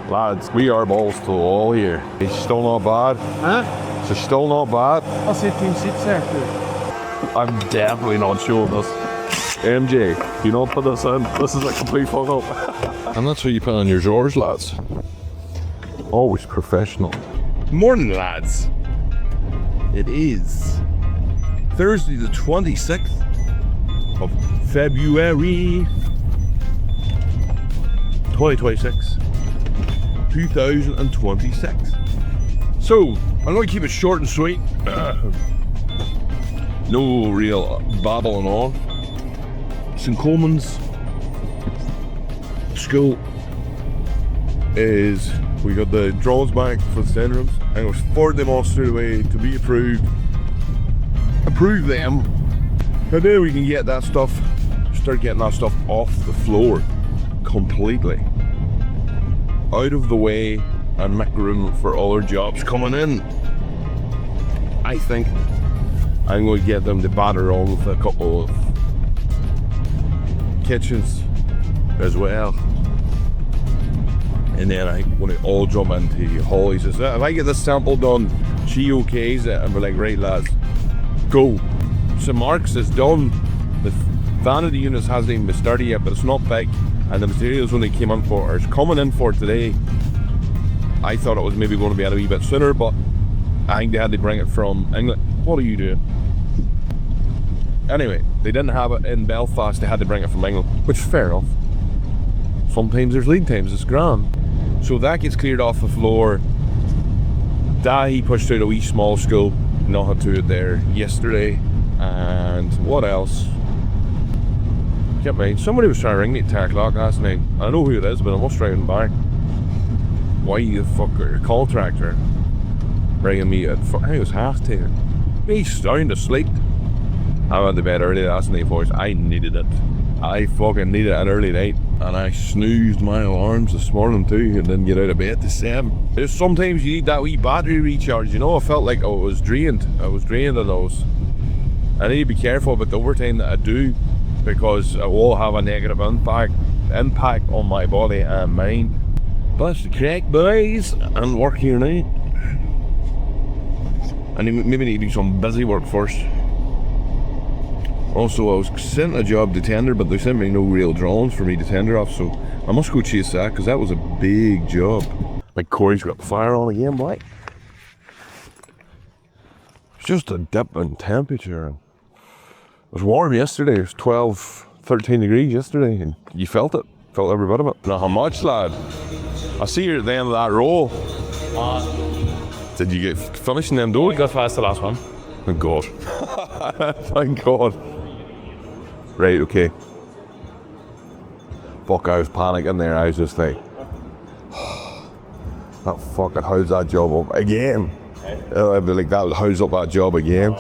Lads, we are balls to the wall here. It's still not bad. Huh? It's still not bad. I'll say 2 seats there. I'm definitely not showing this. MJ, you not put this in. This is a complete fuck up. And that's how you put on your drawers, lads. Always professional. Morning, lads. It is Thursday the 26th of February 2026. 2026. So, I'm going to keep it short and sweet. No real babbling on. St. Coleman's School is, we got the drawings back for the stand rooms, and we've forwarded them all straight away to be approved. Approve them, and then we can get that stuff, start getting that stuff off the floor completely. Out of the way and make room for other jobs coming in. I think I'm going to get them to batter on with a couple of kitchens as well. And then I want to all jump into Holly's. If I get this sample done, she okays it and we're like, right lads, go. St. Mark's is done. The vanity units hasn't even been started yet, but it's not big. And the materials when they came in for, or is coming in for today. I thought it was maybe going to be a wee bit sooner, but I think they had to bring it from England. What are you doing? Anyway, they didn't have it in Belfast, they had to bring it from England, which is fair enough. Sometimes there's lead times, it's grand. So that gets cleared off the floor. That he pushed out a wee small school, nothing to it there yesterday. And what else? Can't mind. Somebody was trying to ring me at 10 o'clock last night. I know who it is, but I must driving by. Why the fuck are your contractor ringing me at, I think it was 10:30. Me sound asleep. I went to bed early last night, boys. I needed it. I fucking needed an early night. And I snoozed my alarms this morning too and didn't get out of bed to 7. There's sometimes you need that wee battery recharge, you know. I felt like I was drained. I need to be careful about the overtime that I do, because it will have a negative impact on my body and mind. But that's the crack, boys, and work here now. I maybe need to do some busy work first. Also, I was sent a job to tender, but they sent me no real drawings for me to tender off, so I must go chase that, because that was a big job. Like Corey's got the fire on again, boy. It's just a dip in temperature. It was warm yesterday. It was 12, 13 degrees yesterday, and you felt it. Felt every bit of it. Now, how much, lad? I see you're at the end of that roll. Did you get finishing them doors? We got past the last one. Thank God. Thank God. Right, okay. Fuck, I was panicking there. I was just like, that fucking house that job up again. I'd be like, that would house up that job again.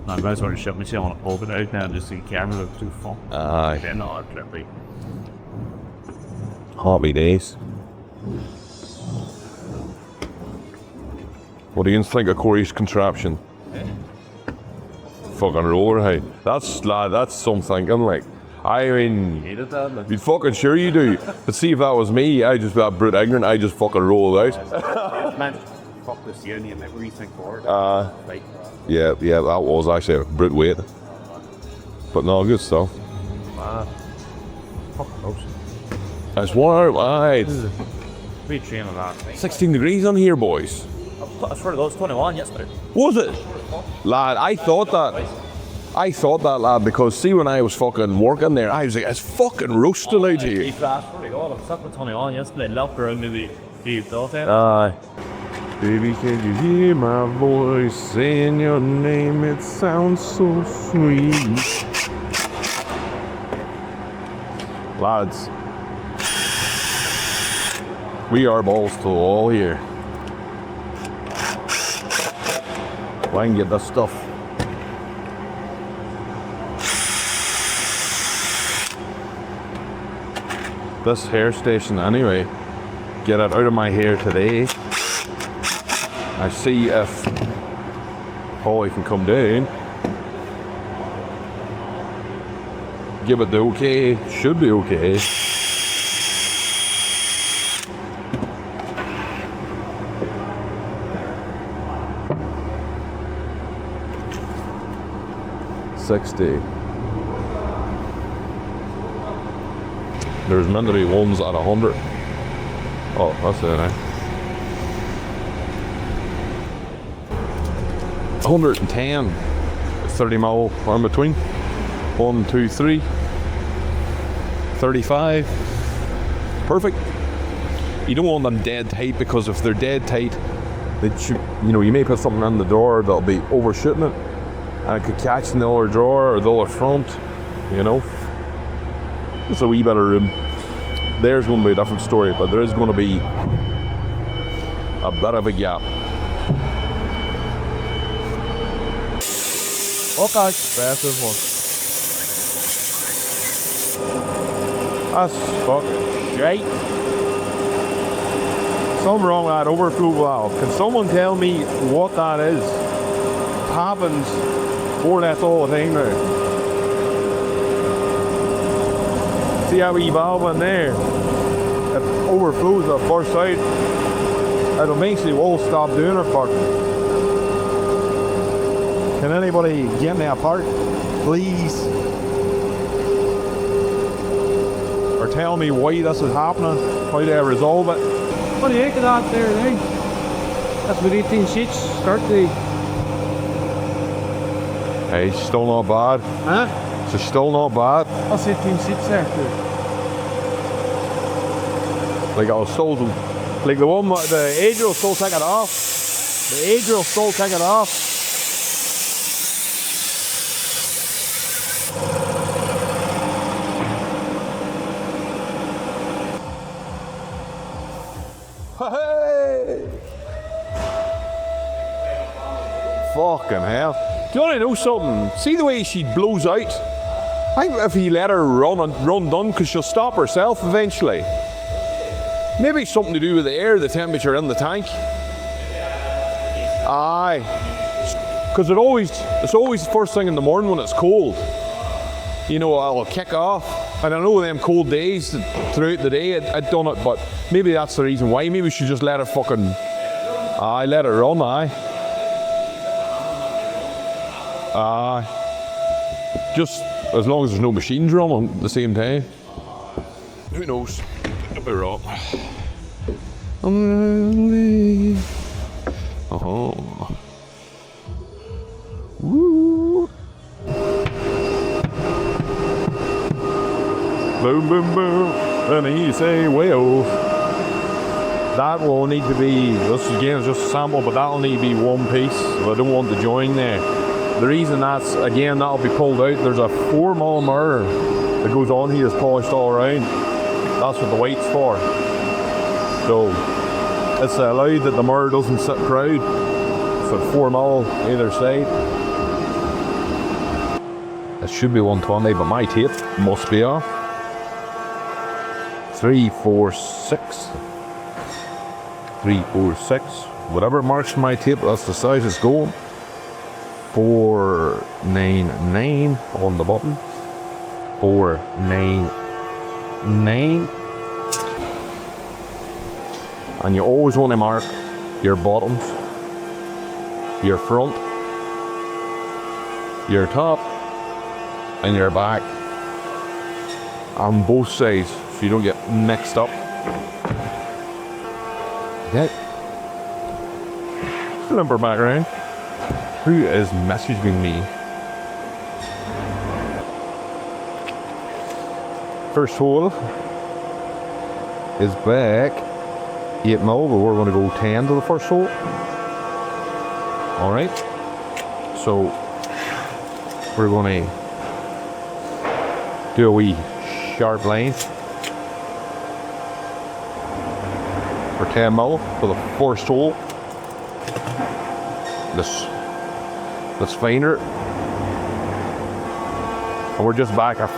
I might as well shut myself on a pulpit out now just so the camera looks too full. Aye. Then I'll trippy. Happy days. What do you think of Corey's contraption? Fucking roller height. That's, lad, that's some thinking, like. I mean, Hated that, like. you'd fucking sure you do. But see, if that was me, I'd just be that brute ignorant, I'd just fucking roll it out. Man, fuck this uni and like rethink forward. Right. Yeah, that was actually a brute weight. But no, good stuff. Fuck those. It's warm, aye. We train on that. 16 degrees on here, boys. I swear to God, it was 21 yesterday. Was it? Lad, I thought that, lad, because see when I was fucking working there, I was like, it's fucking roasting out here. I swear to God, I was up with 21 yesterday, left around maybe 8:30. Aye. Baby, can you hear my voice saying your name? It sounds so sweet. Lads, we are balls to the wall here. Well, I can get this stuff. This hair station anyway. Get it out of my hair today. I see if Holly can come down. Give it the okay. Should be okay. 60. There's meant to be ones at 100. Oh, that's it, eh? 110. 30 mil in between. 1, 2, 3. 35. Perfect. You don't want them dead tight, because if they're dead tight, you may put something on the door that'll be overshooting it, and it could catch in the other drawer or the other front, you know. Just a wee bit of room. There's going to be a different story, but there is going to be a bit of a gap. Okay, expensive one. That's fucking shite. Something wrong with that overflow valve. Can someone tell me what that is? It happens more or less all the time now. See how wee valve in there? It overflows the first side. It eventually will stop doing it for. Can anybody get me a part, please? Or tell me why this is happening, how to resolve it. What do you think of that there, eh? That's with 18 sheets, start the... Hey, it's still not bad. Huh? It's still not bad. That's 18 sheets there, too. Like I was still, like the one, the age will still take it off. The age will still take it off. Hey! Fucking hell. Do you want to know something? See the way she blows out? I think if he let her run done, because she'll stop herself eventually. Maybe something to do with the air, the temperature in the tank. Aye. Because it's always first thing in the morning when it's cold. You know, it'll kick off. And I know them cold days throughout the day, I'd done it, but maybe that's the reason why. Maybe we should just let it fucking... Aye, let it run, aye. Aye. Just as long as there's no machines running at the same time. Who knows? Could be wrong. Uh-huh. Woo. Boom, boom, boom. And he say, well, that will need to be, this again is just a sample, but that'll need to be one piece. I don't want the join there. The reason that's, again, that'll be pulled out, there's a 4mm mirror that goes on here, is polished all around. That's what the weight's for. So, it's allowed that the mirror doesn't sit proud. So 4mm either side. It should be 120, but my tape must be off. 3, 4, 6. 3, 4, 6. Whatever marks my tape, that's the size it's going. 499 on the button. 499. And you always want to mark your bottoms, your front, your top, and your back on both sides, so you don't get mixed up. Okay. Limber back around. Who is messaging me? First hole is back 8mm, but we're going to go 10 to the first hole. Alright, so we're going to do a wee sharp line for 10mm for the first hole. Let's find her. And we're just back a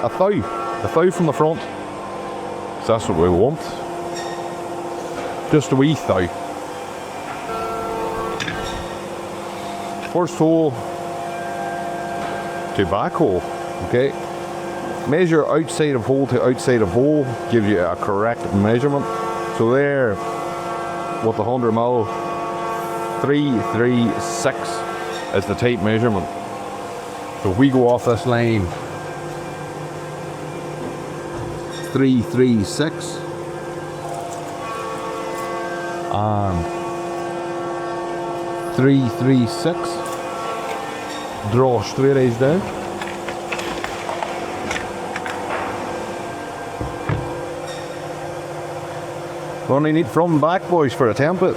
thou from the front. So that's what we want. Just a wee thou. First hole to back hole. Okay. Measure outside of hole to outside of hole, gives you a correct measurement. So there, with the 100mm, 336 is the tape measurement. So if we go off this line, 336 and 336, draw straight edge down. We only need front and back, boys, for a template.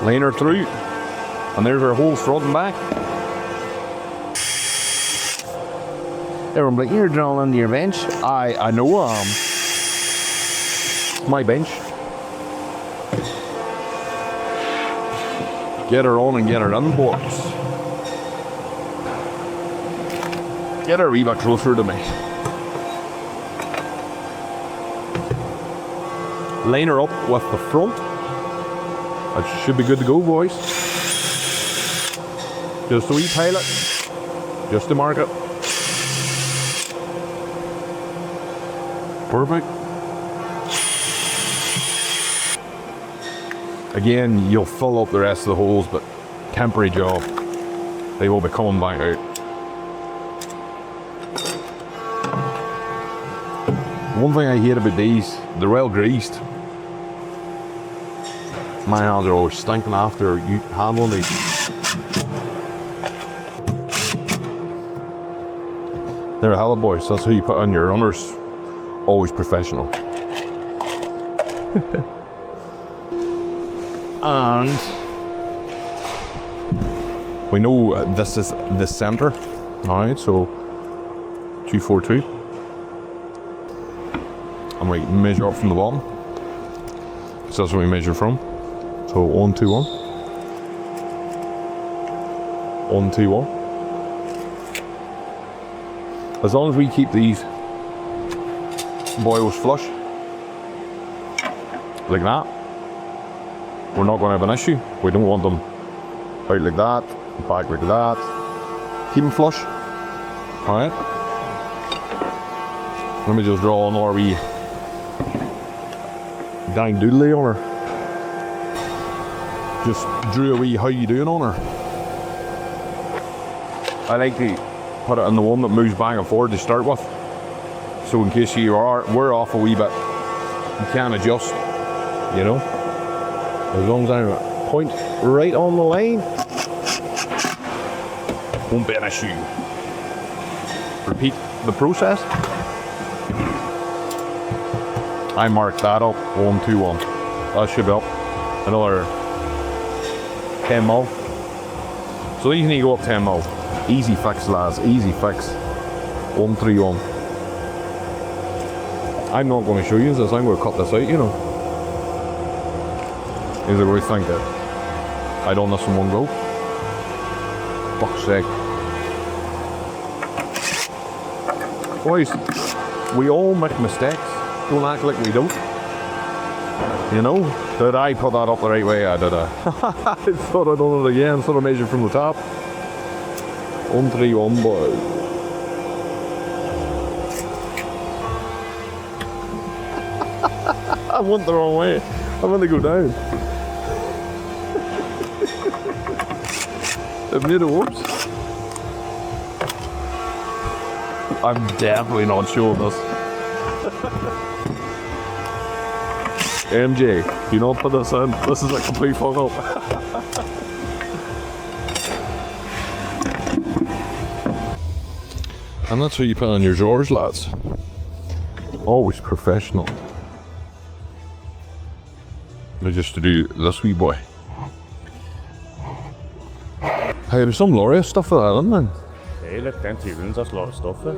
Line her through, and there's our holes front and back. Everyone be like, you're drawing into your bench. I know my bench. Get her on and get her in, boys. Get her a wee bit closer to me. Line her up with the front. That should be good to go, boys. Just a wee pilot. Just to mark it. Perfect. Again, you'll fill up the rest of the holes, but temporary job. They will be coming back out. One thing I hate about these, they're well greased. My hands are always stinking after you handling these. They're a hell of boys. That's who you put on your runners. Always professional. And we know this is the center. Alright, so 242. And we measure up from the bottom. So that's where we measure from. So 121. 121. As long as we keep these boils flush, like that, we're not going to have an issue. We don't want them out like that, back like that. Keep them flush. Alright. Let me just draw another wee dang doodly on her. Just drew a wee how you doing on her. I like to put it in the one that moves back and forward to start with. So in case we're off a wee bit, you can adjust, you know. As long as I point right on the line, won't be an issue. Repeat the process. I marked that up, 121. That should be up another 10 mil. So these need to go up 10 mil. Easy fix, lads, easy fix. 131. I'm not going to show you this, I'm going to cut this out, you know. Is it worth think that I done this in one go? Fuck's sake. Boys, we all make mistakes. Don't act like we don't. You know? Did I put that up the right way? I did. I thought I'd done it again, sort of measured from the top. 131, boys. I went the wrong way. I meant to go down. I've made a whoops. I'm definitely not showing this. MJ, you not put this in. This is a complete fuck up. And that's what you put on your drawers, lads. Always professional. Just to do this wee boy. Hey, there's some glorious stuff for that, isn't there? Hey, look, them 2 rooms, that's a lot of stuff there.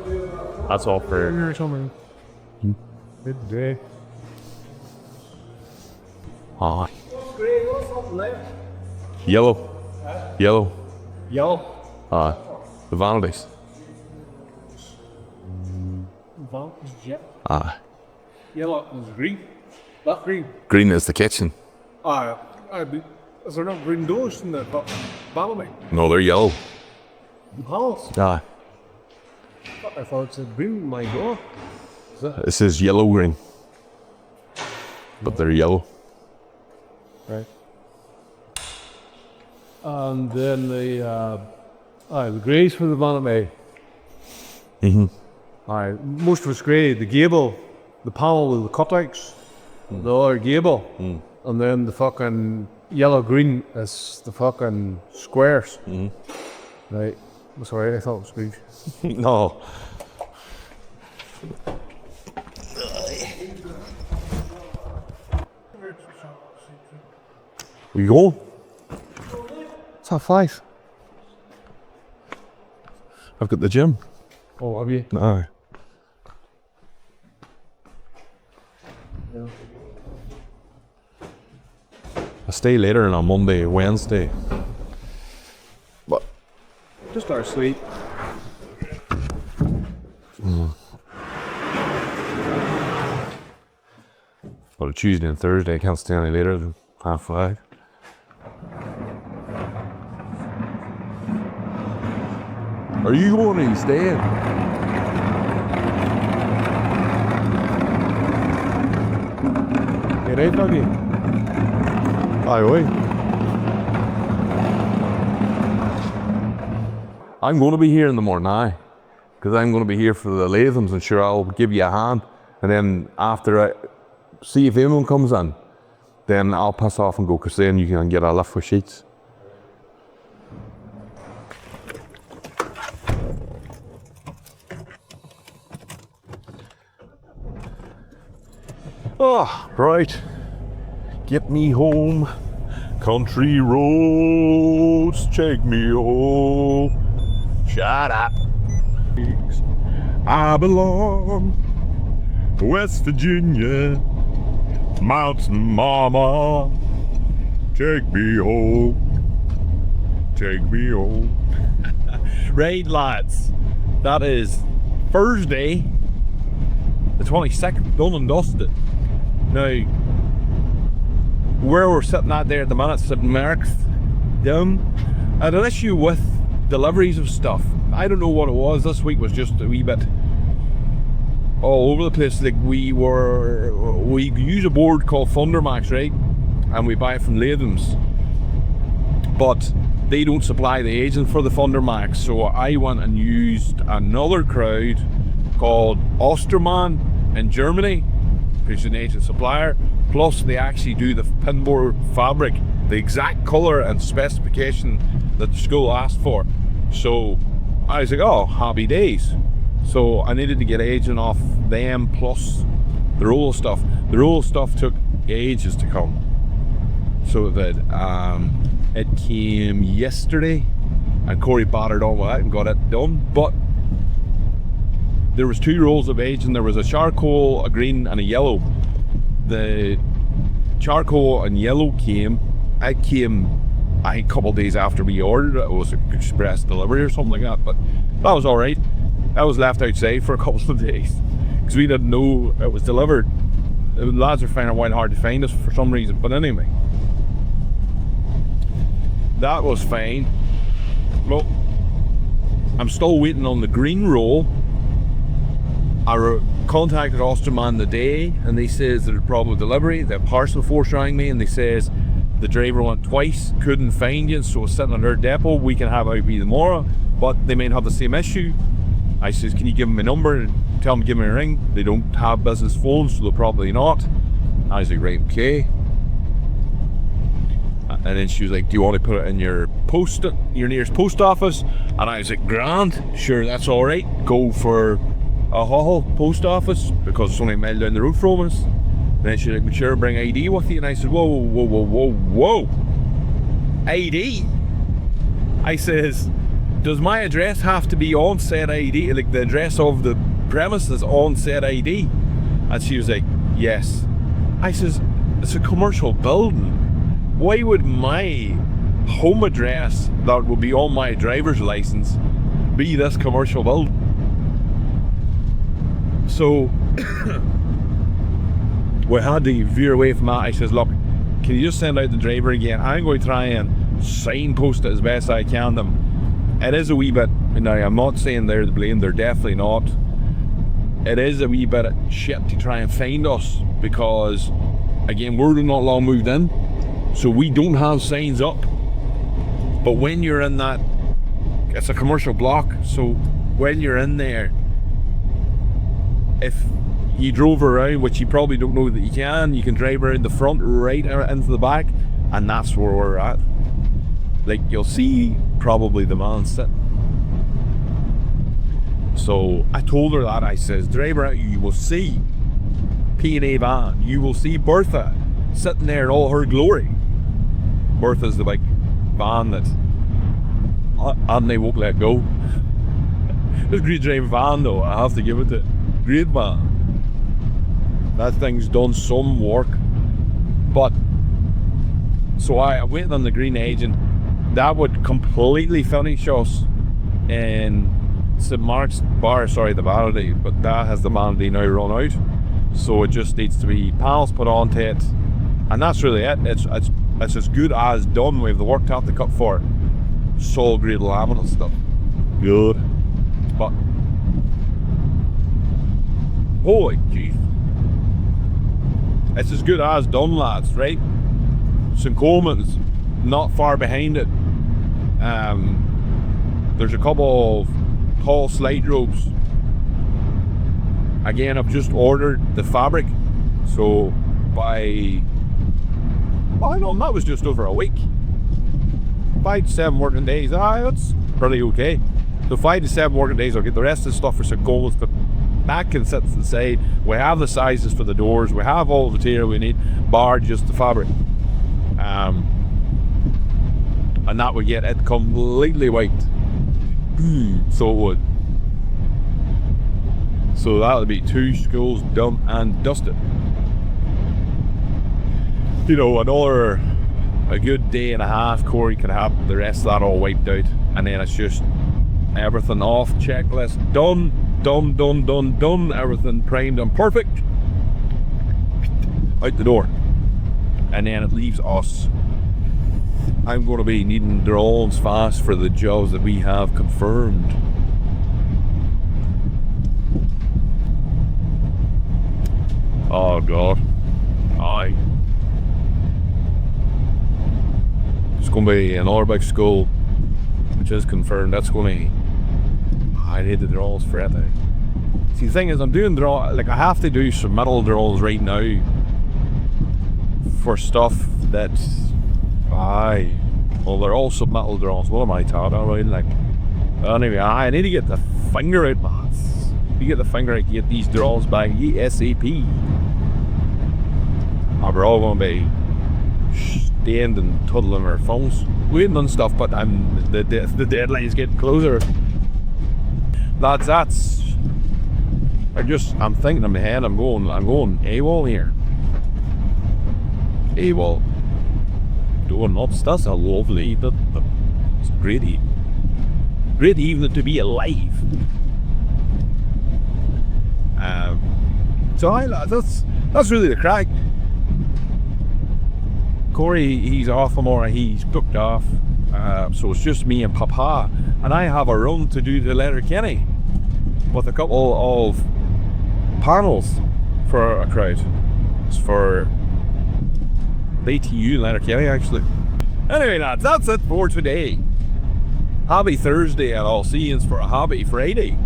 That's all for... Good day. Ah. Yellow. Yellow. Yellow. The vanities. Yeah. Yellow was green. That green. Green is the kitchen. Is there not green doors in the balcony? No, they're yellow. House? Ah. I thought it said green, my door. It says yellow green. But they're yellow. Right. And then the greys for the vanity. Most of it's grey. The gable, the panel with the cutouts, the other gable, and then the fucking yellow green is the fucking squares. Right. Sorry, I thought it was good. No. Where you going? It's half 5. I've got the gym. Oh, have you? No. I stay later on Monday, Wednesday. But Just our sleep. well, Tuesday and Thursday I can't stay any later than half 5. Are you going or are you staying? You right, doggy? Aye, oi. I'm going to be here in the morning now, because I'm going to be here for the Lathams, and sure I'll give you a hand, and then after I see if anyone comes in, then I'll pass off and go, because then you can get a lift for sheets. Oh, right. Get me home. Country roads, take me home. Shut up. I belong West Virginia, Mountain Mama. Take me home. Take me home. Right, lads. That is Thursday, the 22nd, done and dusted. Now, where we're sitting at there at the minute, St. Mark's, I had an issue with deliveries of stuff. I don't know what it was. This week was just a wee bit all over the place. Like we use a board called Thundermax, right? And we buy it from Lathams. But they don't supply the agent for the Thundermax. So I went and used another crowd called Ostermann in Germany, who's an agent supplier. Plus they actually do the pinboard fabric, the exact colour and specification that the school asked for. So I was like, oh, happy days. So I needed to get agent off them plus the roll stuff. The roll stuff took ages to come. So that it came yesterday, and Corey battered on with it and got it done. But there was 2 rolls of agent. There was a charcoal, a green and a yellow. The charcoal and yellow came. It came, I think, a couple of days after we ordered it. It was an express delivery or something like that. But that was all right. That was left outside for a couple of days because we didn't know it was delivered. The lads are finding it quite hard to find us for some reason. But anyway, that was fine. Well, I'm still waiting on the green roll. I contacted Ostermann today, and they says there's a problem with delivery. The parcel force rang me, and they says the driver went twice, couldn't find you, so it's sitting on their depot. We can have it out tomorrow, but they may have the same issue. I says, can you give them a number and tell them to give me a ring? They don't have business phones, so they'll probably not. I was like, right, okay. And then she was like, do you want to put it in your nearest post office? And I was like, grand, sure, that's all right. Go for a Hull post office because it's only a mile down the road from us. And then she's like, "But sure, bring ID with you." And I said, whoa, ID? I says, does my address have to be on said ID? Like the address of the premises on said ID? And she was like, yes. I says, it's a commercial building. Why would my home address that would be on my driver's license be this commercial building? So we had to veer away from that. I says, look, can you just send out the driver again? I'm going to try and signpost it as best I can them. It is a wee bit, now I'm not saying they're to blame, they're definitely not. It is a wee bit of shit to try and find us because, again, we're not long moved in, so we don't have signs up. But when you're in that, it's a commercial block, so when you're in there, if you drove around, which you probably don't know that you can drive around the front right into the back, and that's where we're at. Like, you'll see probably the man sitting. So I told her that, I says, drive around, you will see P&A van, you will see Bertha sitting there in all her glory. Bertha's the big van that and they won't let go. It's a great driving van though, I have to give it to it. Great van. That thing's done some work. But so I'm waiting on the green agent. That would completely finish us in St. Mark's Bar, sorry, the vanity, but that has the vanity now run out. So it just needs to be panels put onto it. And that's really it. It's as good as done. We have the work to cut for it. Solid grade laminate stuff. Good. But holy jeez. It's as good as done, lads, right? St. Coleman's not far behind it. There's a couple of tall slide ropes. Again, I've just ordered the fabric. So by, well, I know that was just over a week. 5 to 7 working days. That's pretty okay. So 5 to 7 working days, I'll get the rest of the stuff for St. Coleman's, but that can sit to the side. We have the sizes for the doors. We have all the material we need, bar just the fabric. And that would get it completely white. So it would. So that would be 2 schools done and dusted. You know, another a good day and a half, Corey could have the rest of that all wiped out, and then it's just everything off, checklist done, everything primed and perfect, out the door. And then it leaves us. I'm going to be needing drones fast for the jobs that we have confirmed. Oh God. Aye. It's going to be another big school, which is confirmed. That's going to, I need the draws for it. See, the thing is, I'm doing like I have to do some metal draws right now for stuff that, well, they're all submetal draws. What am I talking about? Like, anyway, I need to get the finger out, man. You get the finger out, you get these draws back ASAP. We're all going to be stained and tuddling our phones, waiting on stuff, but the deadline's getting closer. That's I'm thinking in my head, I'm going AWOL here. AWOL. Doing nuts. That's a lovely, it's great evening to be alive. So that's really the crack. Corey, he's off tomorrow, he's booked off, so it's just me and Papa, and I have a run to do to Letterkenny with a couple of panels for a crowd. It's for ATU in Letterkenny, actually. Anyway, lads, that's it for today. Happy Thursday, and I'll see you for a happy Friday.